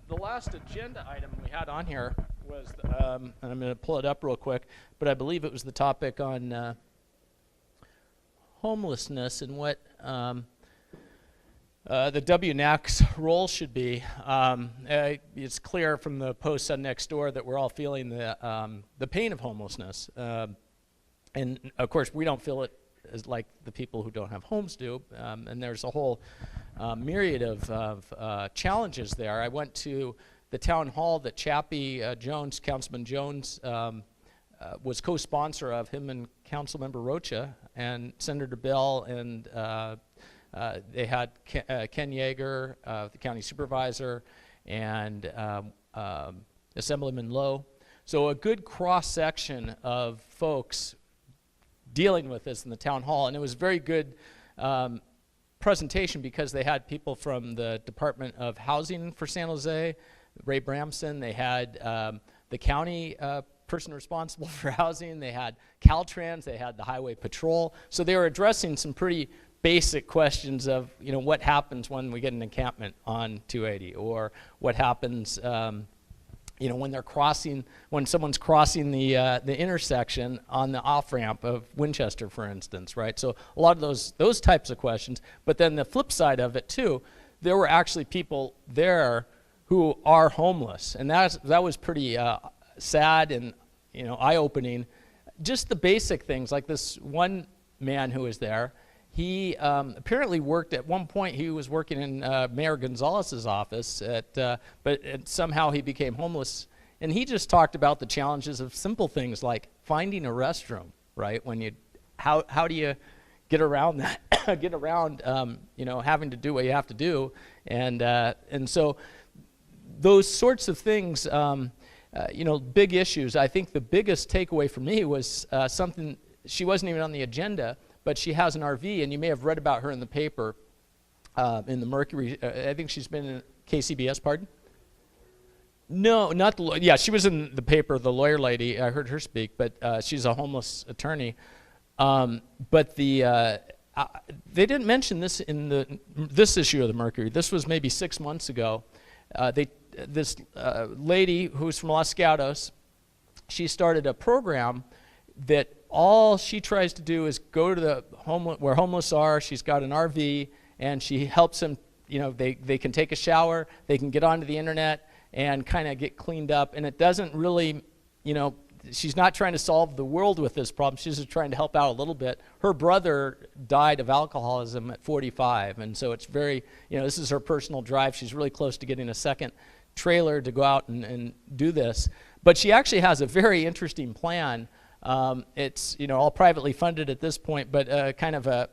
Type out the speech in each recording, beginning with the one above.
The last agenda item we had on here was, and I'm going to pull it up real quick, but I believe it was the topic on homelessness and what the WNAC's role should be. It's clear from the posts on Nextdoor that we're all feeling the pain of homelessness. And of course, we don't feel it as like the people who don't have homes do. And there's a whole myriad of challenges there. I went to the town hall that Chappie Jones, Councilman Jones, was co-sponsor of, him and Councilmember Rocha and Senator Bell, and they had Ken Yeager, the county supervisor, and Assemblyman Lowe. So a good cross-section of folks dealing with this in the town hall, and it was a very good presentation because they had people from the Department of Housing for San Jose, Ray Bramson. They had the county person responsible for housing. They had Caltrans. They had the Highway Patrol. So they were addressing some pretty basic questions of, what happens when we get an encampment on 280, or what happens, when someone's crossing the intersection on the off-ramp of Winchester, for instance, right? So a lot of those types of questions. But then the flip side of it too, there were actually people there who are homeless, and that was pretty sad and eye-opening. Just the basic things, like this one man who was there. He apparently worked at one point. He was working in Mayor Gonzalez's office, but somehow he became homeless. And he just talked about the challenges of simple things like finding a restroom, right? How do you get around that? Get around, having to do what you have to do, and so those sorts of things, big issues. I think the biggest takeaway for me was something. She wasn't even on the agenda, but she has an RV, and you may have read about her in the paper, in the Mercury. I think she's been in KCBS, pardon? No, not the, yeah, she was in the paper, the lawyer lady. I heard her speak, but she's a homeless attorney. But they didn't mention this in this issue of the Mercury. This was maybe 6 months ago. This lady who's from Los Gatos, she started a program that all she tries to do is go to the where homeless are. She's got an RV, and she helps them. They can take a shower, they can get onto the internet and kind of get cleaned up. And it doesn't really, she's not trying to solve the world with this problem. She's just trying to help out a little bit. Her brother died of alcoholism at 45, and so it's very, this is her personal drive. She's really close to getting a second trailer to go out and do this. But she actually has a very interesting plan. It's all privately funded at this point, but kind of a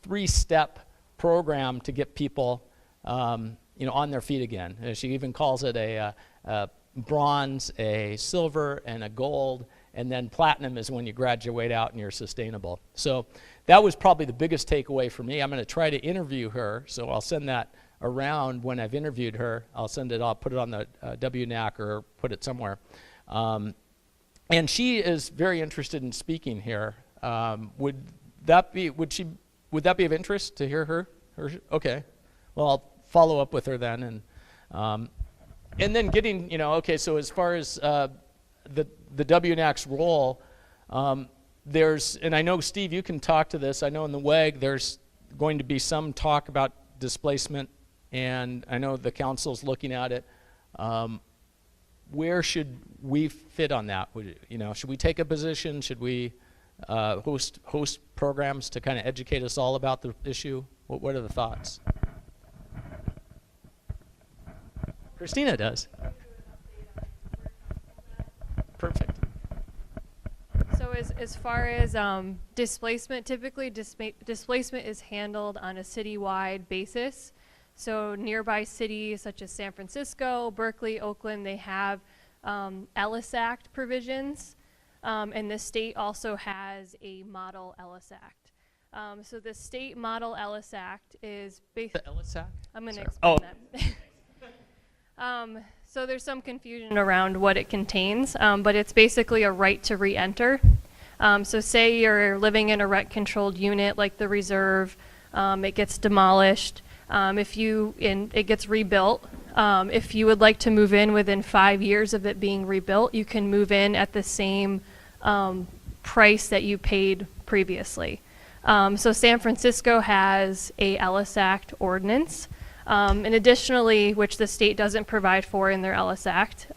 3-step program to get people on their feet again. She even calls it a bronze, a silver, and a gold, and then platinum is when you graduate out and you're sustainable. So that was probably the biggest takeaway for me. I'm going to try to interview her, so I'll send that around when I've interviewed her. I'll put it on the WNAC or put it somewhere. And she is very interested in speaking here. Would that be of interest to hear her? Okay. Well, I'll follow up with her then, and then getting, okay. So as far as the WNAC's role, and I know Steve, you can talk to this. I know in the WEG there's going to be some talk about displacement, and I know the council's looking at it. Where should we fit on that? Should we take a position? Should we host programs to kind of educate us all about the issue? What are the thoughts? Christina does. Perfect. So as far as displacement, typically displacement is handled on a citywide basis. So nearby cities such as San Francisco, Berkeley, Oakland, they have Ellis Act provisions, and the state also has a model Ellis Act. So the state model Ellis Act is based. The Ellis Act? I'm going to explain that. So there's some confusion around what it contains, but it's basically a right to re-enter. So say you're living in a rent-controlled unit like the Reserve, it gets demolished. It gets rebuilt, If you would like to move in within 5 years of it being rebuilt, you can move in at the same price that you paid previously. So San Francisco has a Ellis Act ordinance, and additionally, which the state doesn't provide for in their Ellis Act,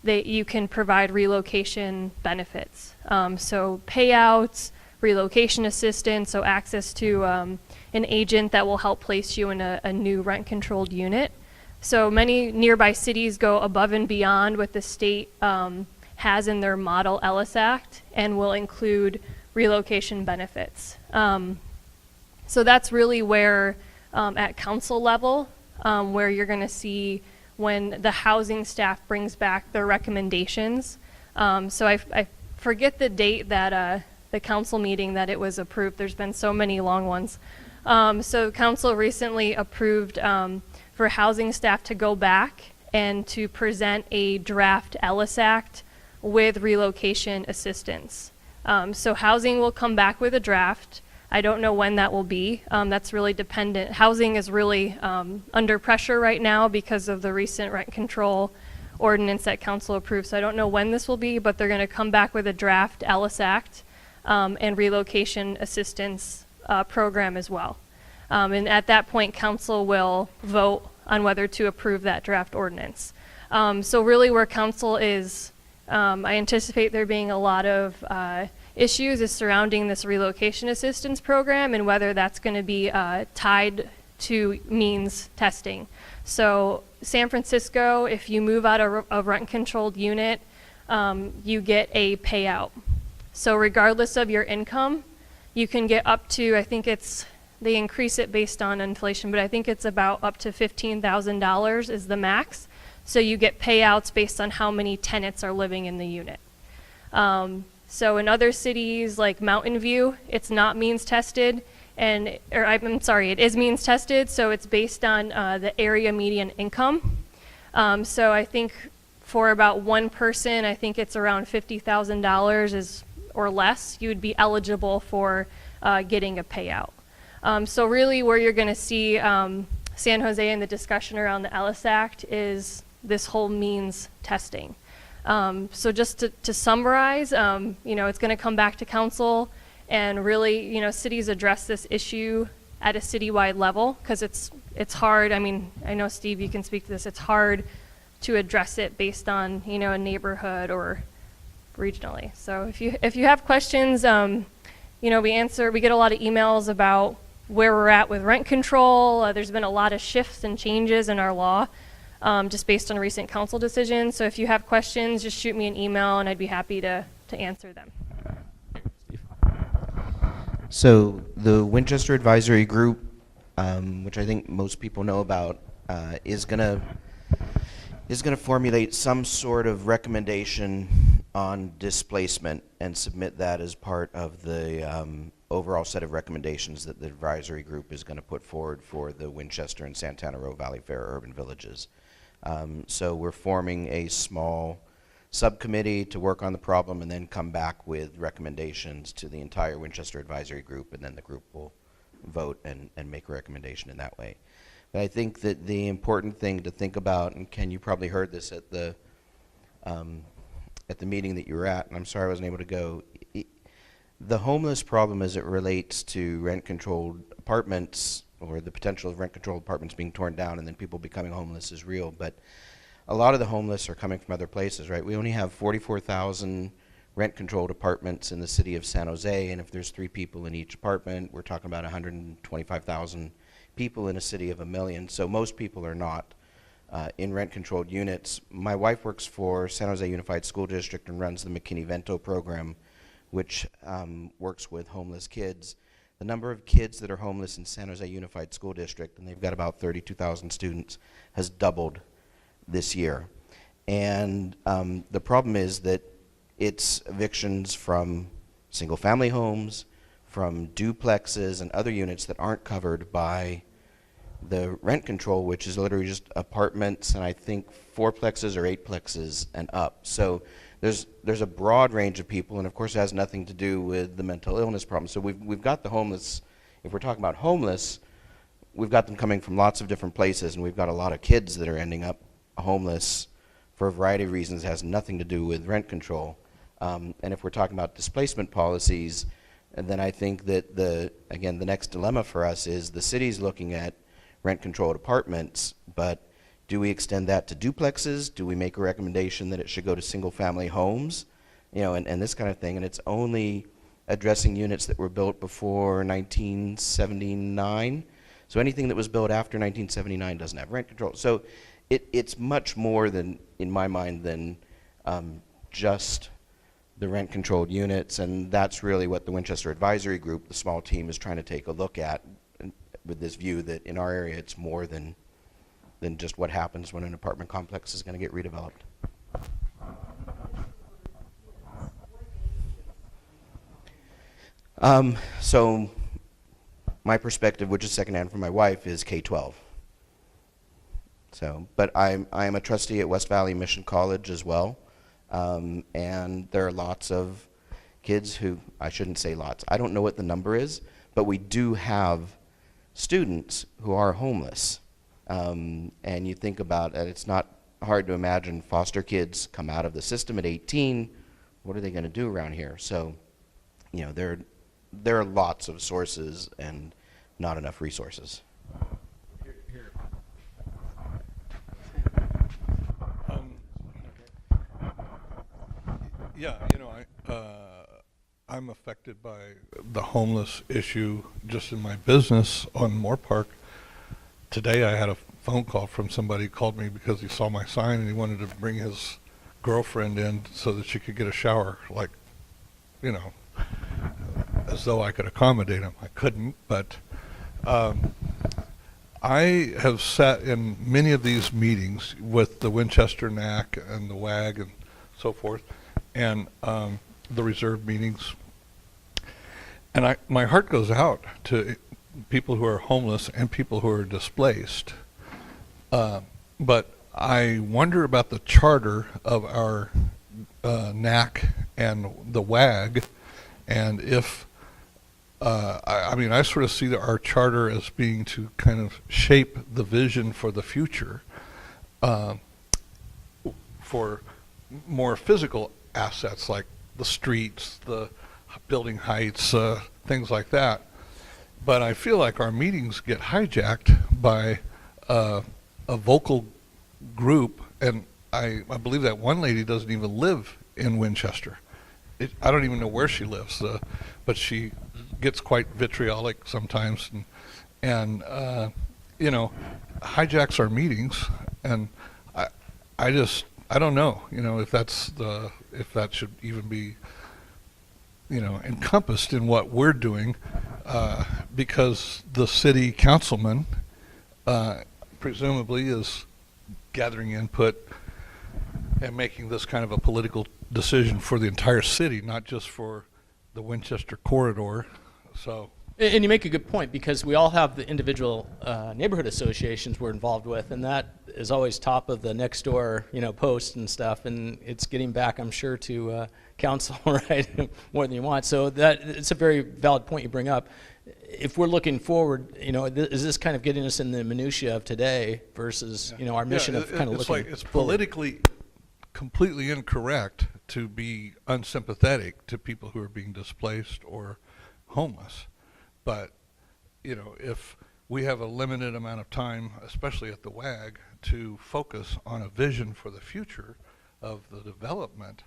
you can provide relocation benefits. So payouts, relocation assistance, so access to an agent that will help place you in a new rent-controlled unit. So many nearby cities go above and beyond what the state has in their model Ellis Act and will include relocation benefits. So that's really where, at council level, where you're going to see when the housing staff brings back their recommendations. So I forget the date that the council meeting that it was approved. There's been so many long ones. So council recently approved for housing staff to go back and to present a draft Ellis Act with relocation assistance. So housing will come back with a draft. I don't know when that will be. That's really dependent. Housing is really under pressure right now because of the recent rent control ordinance that council approved. So I don't know when this will be, but they're going to come back with a draft Ellis Act and relocation assistance program as well. And at that point, council will vote on whether to approve that draft ordinance. So really where council is, I anticipate there being a lot of issues is surrounding this relocation assistance program and whether that's going to be tied to means testing. So San Francisco, if you move out of a rent-controlled unit, you get a payout. So regardless of your income, you can get up to, I think they increase it based on inflation, but I think it's about up to $15,000 is the max. So you get payouts based on how many tenants are living in the unit. So in other cities like Mountain View, it's not means tested, it is means tested, so it's based on the area median income. So I think for about one person, I think it's around $50,000 or less, you would be eligible for getting a payout. So really where you're going to see San Jose and the discussion around the Ellis Act is this whole means testing. So just to summarize, it's going to come back to council and really, cities address this issue at a citywide level because it's hard. I mean, I know Steve, you can speak to this. It's hard to address it based on, a neighborhood or regionally. So if you have questions, we get a lot of emails about where we're at with rent control. There's been a lot of shifts and changes in our law just based on recent council decisions. So if you have questions, just shoot me an email and I'd be happy to answer them. So the Winchester Advisory Group, which I think most people know about, is gonna formulate some sort of recommendation on displacement and submit that as part of the overall set of recommendations that the advisory group is going to put forward for the Winchester and Santana Row Valley Fair urban villages. So we're forming a small subcommittee to work on the problem and then come back with recommendations to the entire Winchester Advisory Group, and then the group will vote and make a recommendation in that way. But I think that the important thing to think about, and Ken, you probably heard this at the meeting that you were at, and I'm sorry I wasn't able to go, the homeless problem as it relates to rent-controlled apartments, or the potential of rent-controlled apartments being torn down and then people becoming homeless, is real. But a lot of the homeless are coming from other places, right? We only have 44,000 rent-controlled apartments in the city of San Jose, and if there's 3 people in each apartment, we're talking about 125,000 people in a city of 1 million. So most people are not in rent-controlled units. My wife works for San Jose Unified School District and runs the McKinney-Vento program, which works with homeless kids. The number of kids that are homeless in San Jose Unified School District, and they've got about 32,000 students, has doubled this year. And the problem is that it's evictions from single-family homes, from duplexes and other units that aren't covered by the rent control, which is literally just apartments and I think 4plexes or 8plexes and up. So there's a broad range of people, and of course it has nothing to do with the mental illness problem. So we've got the homeless. If we're talking about homeless, we've got them coming from lots of different places, and we've got a lot of kids that are ending up homeless for a variety of reasons. It has nothing to do with rent control. And if we're talking about displacement policies, and then I think that the next dilemma for us is the city's looking at rent-controlled apartments, but do we extend that to duplexes? Do we make a recommendation that it should go to single-family homes? You know, and this kind of thing, and it's only addressing units that were built before 1979. So anything that was built after 1979 doesn't have rent control. So it's much more than, in my mind, than just the rent-controlled units, and that's really what the Winchester Advisory Group, the small team, is trying to take a look at, with this view that in our area it's more than just what happens when an apartment complex is going to get redeveloped. So my perspective, which is secondhand from my wife, is K-12. So, but I am a trustee at West Valley Mission College as well, and there are lots of kids who, I shouldn't say lots, I don't know what the number is, but we do have students who are homeless. And you think about it, it's not hard to imagine foster kids come out of the system at 18, what are they going to do around here? So, you know, there are lots of sources and not enough resources. Yeah, you know, I'm affected by the homeless issue just in my business on Moore Park. Today I had a phone call from somebody who called me because he saw my sign and he wanted to bring his girlfriend in so that she could get a shower, like, you know, as though I could accommodate him. I couldn't, but I have sat in many of these meetings with the Winchester WNAC and the WAG and so forth, and the reserve meetings. And my heart goes out to people who are homeless and people who are displaced. But I wonder about the charter of our NAC and the WAG, and if, I mean, I sort of see our charter as being to kind of shape the vision for the future for more physical assets like the streets, the building heights, things like that. But I feel like our meetings get hijacked by a vocal group, and I believe that one lady doesn't even live in Winchester. I don't even know where she lives, but she gets quite vitriolic sometimes, and you know, hijacks our meetings, and I don't know, you know, if that should even be, you know, encompassed in what we're doing, because the city councilman presumably is gathering input and making this kind of a political decision for the entire city, not just for the Winchester corridor. So. And you make a good point, because we all have the individual neighborhood associations we're involved with, and that is always top of the next door, you know, post and stuff, and it's getting back, I'm sure, to council, right, more than you want. So that it's a very valid point you bring up. If we're looking forward, you know, is this kind of getting us in the minutia of today versus, you know, our mission of kind of looking like it's forward. Politically completely incorrect to be unsympathetic to people who are being displaced or homeless. But, you know, if we have a limited amount of time, especially at the WAG, to focus on a vision for the future of the development,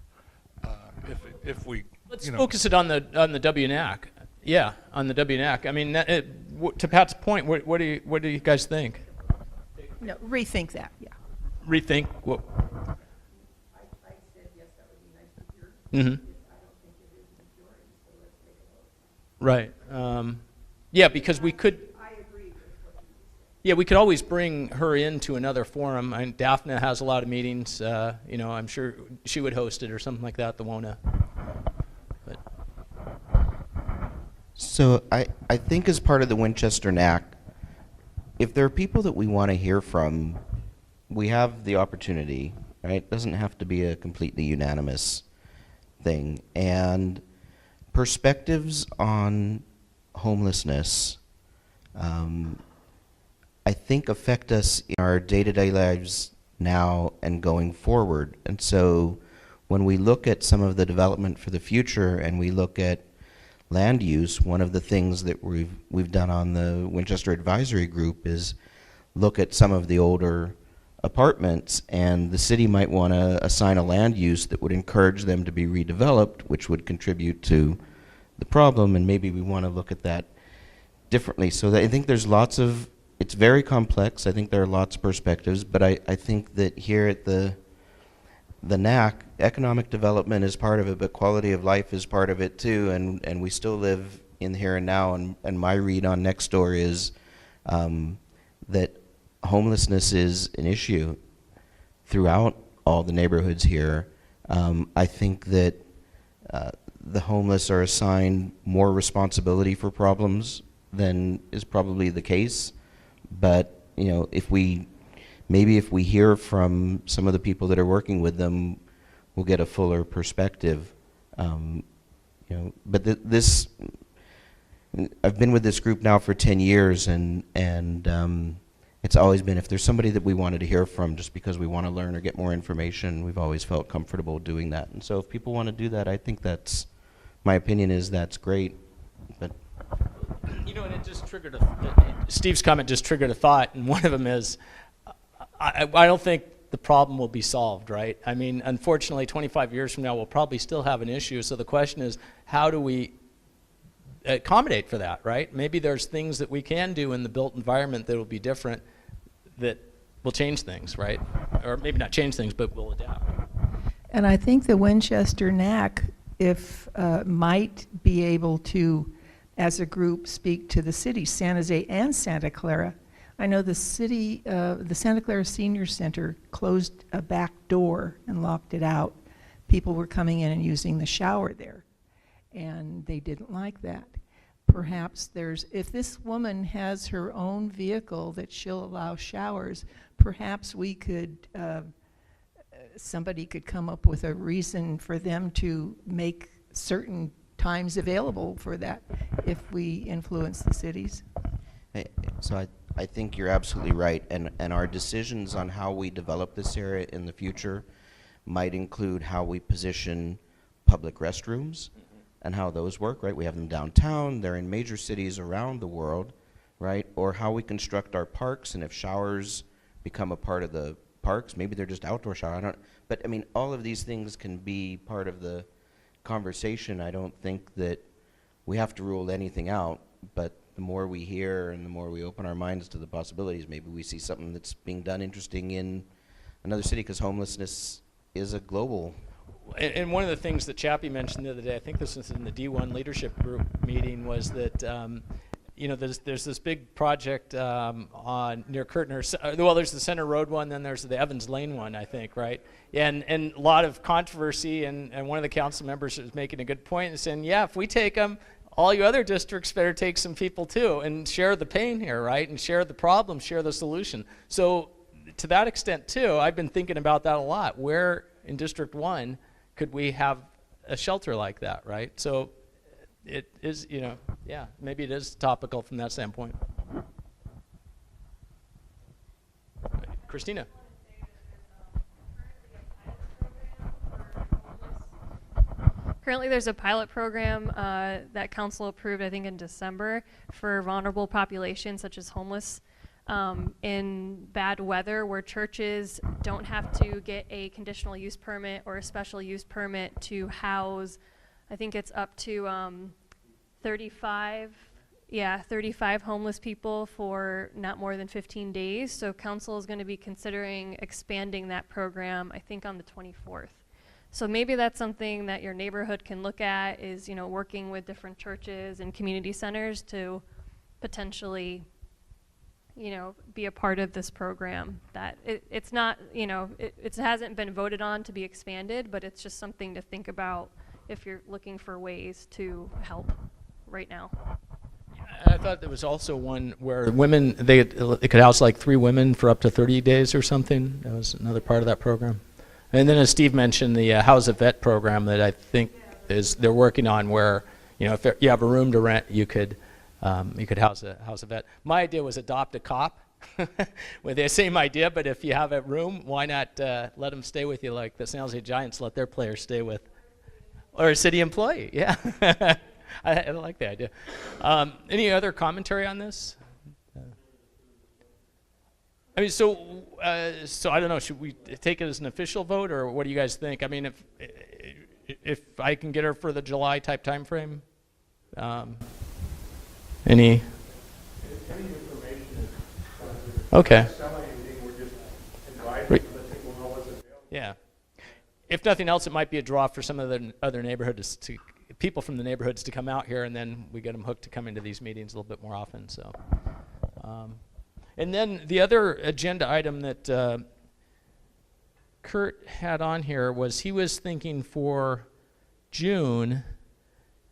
if we, Let's you know, focus it on the WNAC. Yeah, on the WNAC. I mean, to Pat's point, what do you guys think? No, rethink that, yeah. Rethink what? I said yes, that would be nice to hear. Mm-hmm. I don't think it is majority, so let's take a vote. Right. Yeah, because we could. I agree with what you said. Yeah, we could always bring her into another forum. I mean, Daphne has a lot of meetings. You know, I'm sure she would host it or something like that. The WNA. But. So I think as part of the Winchester NAC, if there are people that we want to hear from, we have the opportunity, right? It doesn't have to be a completely unanimous thing. And perspectives on homelessness I think affect us in our day-to-day lives now and going forward. And so when we look at some of the development for the future and we look at land use, one of the things that we've done on the Winchester Advisory Group is look at some of the older apartments, and the city might want to assign a land use that would encourage them to be redeveloped, which would contribute to the problem, and maybe we want to look at that differently. So I think there's lots of, it's very complex. I think there are lots of perspectives, but I think that here at the WNAC, economic development is part of it, but quality of life is part of it too, and we still live in the here and now, and my read on next door is that homelessness is an issue throughout all the neighborhoods here. I think that the homeless are assigned more responsibility for problems than is probably the case, but you know, if we hear from some of the people that are working with them, we'll get a fuller perspective. You know, but this, I've been with this group now for 10 years, and it's always been, if there's somebody that we wanted to hear from just because we want to learn or get more information, we've always felt comfortable doing that. And so if people want to do that, I think that's, my opinion is that's great. But you know, and it just triggered Steve's comment just triggered a thought, and one of them is, I don't think the problem will be solved, right? I mean, unfortunately, 25 years from now, we'll probably still have an issue. So the question is, how do we accommodate for that, right? Maybe there's things that we can do in the built environment that will be different, that will change things, right? Or maybe not change things, but will adapt. And I think the Winchester NAC, might be able to, as a group, speak to the cities, San Jose and Santa Clara. I know the city, the Santa Clara Senior Center closed a back door and locked it out. People were coming in and using the shower there, and they didn't like that. Perhaps if this woman has her own vehicle that she'll allow showers, perhaps we could, somebody could come up with a reason for them to make certain times available for that if we influence the cities. so I think you're absolutely right, and our decisions on how we develop this area in the future might include how we position public restrooms and how those work, right? We have them downtown, they're in major cities around the world, right? Or how we construct our parks, and if showers become a part of the parks, maybe they're just outdoor shower, but I mean, all of these things can be part of the conversation. I don't think that we have to rule anything out, but the more we hear and the more we open our minds to the possibilities, maybe we see something that's being done interesting in another city, because homelessness is a global. And one of the things that Chappie mentioned the other day, I think this was in the D1 leadership group meeting, was that you know, there's this big project on near Curtin, well, there's the Center Road one, then there's the Evans Lane one, I think, right? And a lot of controversy, and one of the council members was making a good point and saying, yeah, if we take them, all you other districts better take some people too and share the pain here, right? And share the problem, share the solution. So to that extent too, I've been thinking about that a lot. Where in District 1 could we have a shelter like that, right? So it is, you know, yeah, maybe it is topical from that standpoint. Christina. Currently, there's a pilot program that council approved, I think, in December for vulnerable populations such as homeless in bad weather, where churches don't have to get a conditional use permit or a special use permit to house, I think it's up to 35 homeless people for not more than 15 days. So council is going to be considering expanding that program, I think, on the 24th. So maybe that's something that your neighborhood can look at, is, you know, working with different churches and community centers to potentially, you know, be a part of this program. That it's not, you know, it hasn't been voted on to be expanded, but it's just something to think about if you're looking for ways to help right now. I thought there was also one where women, they could house like 3 women for up to 30 days or something. That was another part of that program. And then, as Steve mentioned, the House a Vet program that I think they're working on, where, you know, if you have a room to rent, you could house a vet. My idea was adopt a cop. with the same idea, but if you have a room, why not let them stay with you like the San Jose Giants let their players stay with, or a city employee? Yeah, I like the idea. Any other commentary on this? I mean, so I don't know. Should we take it as an official vote, or what do you guys think? I mean, if I can get her for the July type time frame, any? Information is Okay. selling anything, we're just inviting Right. so that people know what's available. Yeah. If nothing else, it might be a draw for some of the other neighborhoods people from the neighborhoods to come out here, and then we get them hooked to coming to these meetings a little bit more often. So, and then the other agenda item that Kurt had on here was he was thinking for June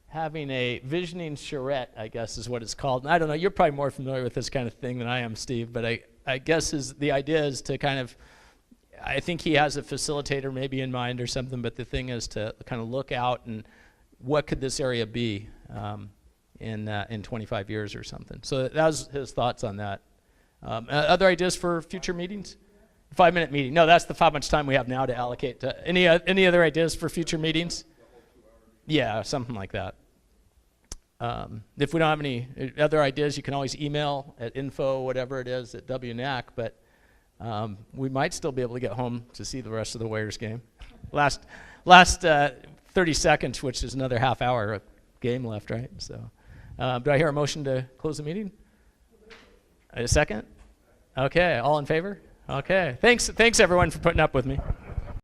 having a visioning charrette, I guess is what it's called. And I don't know, you're probably more familiar with this kind of thing than I am, Steve, but I guess the idea is to kind of, I think he has a facilitator maybe in mind or something, but the thing is to kind of look out and what could this area be in 25 years or something. So that was his thoughts on that. Other ideas for future meetings? 5-minute meeting. No, that's how much time we have now to allocate to any other ideas for future meetings? Yeah, something like that. If we don't have any other ideas, you can always email at info, whatever it is, at WNAC, but we might still be able to get home to see the rest of the Warriors game. Last 30 seconds, which is another half hour of game left, right? So, do I hear a motion to close the meeting? A second? Okay, all in favor? Okay, thanks everyone for putting up with me.